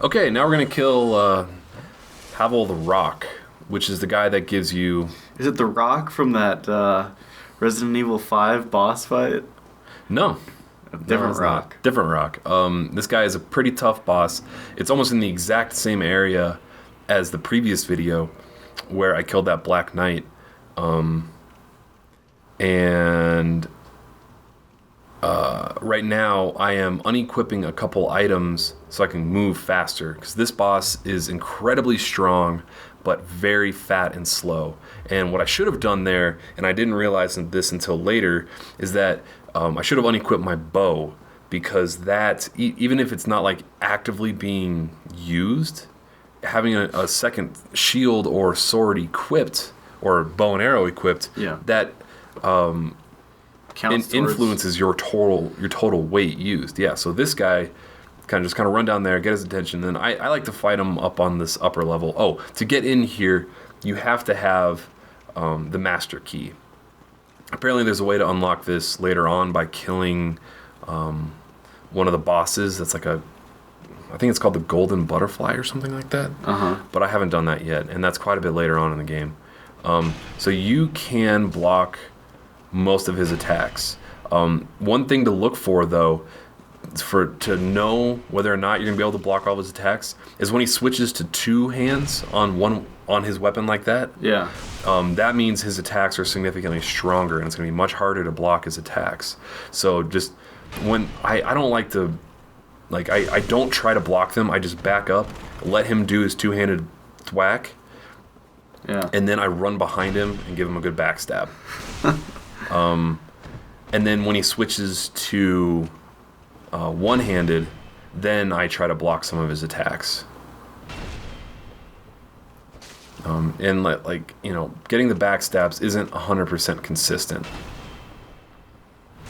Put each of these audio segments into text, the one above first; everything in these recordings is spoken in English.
Okay, now we're going to kill Havel the Rock, which is the guy that gives you... Is it the Rock from that Resident Evil 5 boss fight? No. Different Rock. Different Rock. This guy is a pretty tough boss. It's almost in the exact same area as the previous video where I killed that Black Knight. Right now I am unequipping a couple items so I can move faster, because this boss is incredibly strong but very fat and slow. And what I should have done there, and I didn't realize this until later, is that I should have unequipped my bow, because that, even if it's not like actively being used, having a second shield or sword equipped, or bow and arrow equipped, that influences your total weight used. Yeah, so this guy kind of run down there, get his attention. Then I like to fight him up on this upper level. Oh, to get in here, you have to have the master key. Apparently there's a way to unlock this later on by killing one of the bosses. That's like I think it's called the Golden Butterfly or something like that. But I haven't done that yet, and that's quite a bit later on in the game. So you can block most of his attacks. One thing to look for, though, to know whether or not you're gonna be able to block all of his attacks, is when he switches to two hands on his weapon like that. Yeah. That means his attacks are significantly stronger, and it's gonna be much harder to block his attacks. So just when I don't like to, I don't try to block them. I just back up, let him do his two-handed thwack. Yeah. And then I run behind him and give him a good backstab. And then when he switches to one-handed, then I try to block some of his attacks. And getting the backstabs isn't 100% consistent.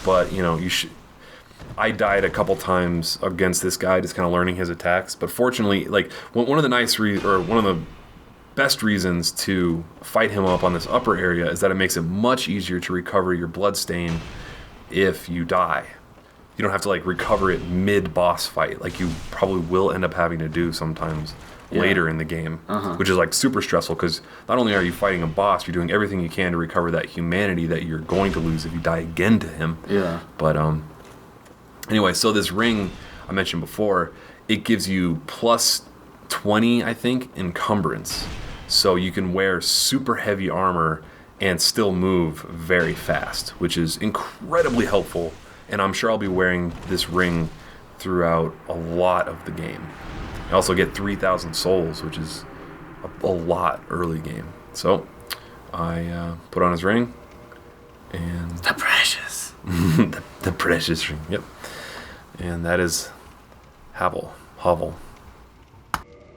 But you should. I died a couple times against this guy, just kind of learning his attacks. But fortunately, one of the best reasons to fight him up on this upper area is that it makes it much easier to recover your bloodstain if you die. You don't have to recover it mid-boss fight, like you probably will end up having to do sometimes later in the game, which is super stressful, because not only are you fighting a boss, you're doing everything you can to recover that humanity that you're going to lose if you die again to him. Yeah. But anyway, so this ring I mentioned before, it gives you plus 20, I think, encumbrance. So you can wear super heavy armor and still move very fast, which is incredibly helpful. And I'm sure I'll be wearing this ring throughout a lot of the game. I also get 3,000 souls, which is a lot early game. So I put on his ring, and the precious, the precious ring. Yep, and that is Havel.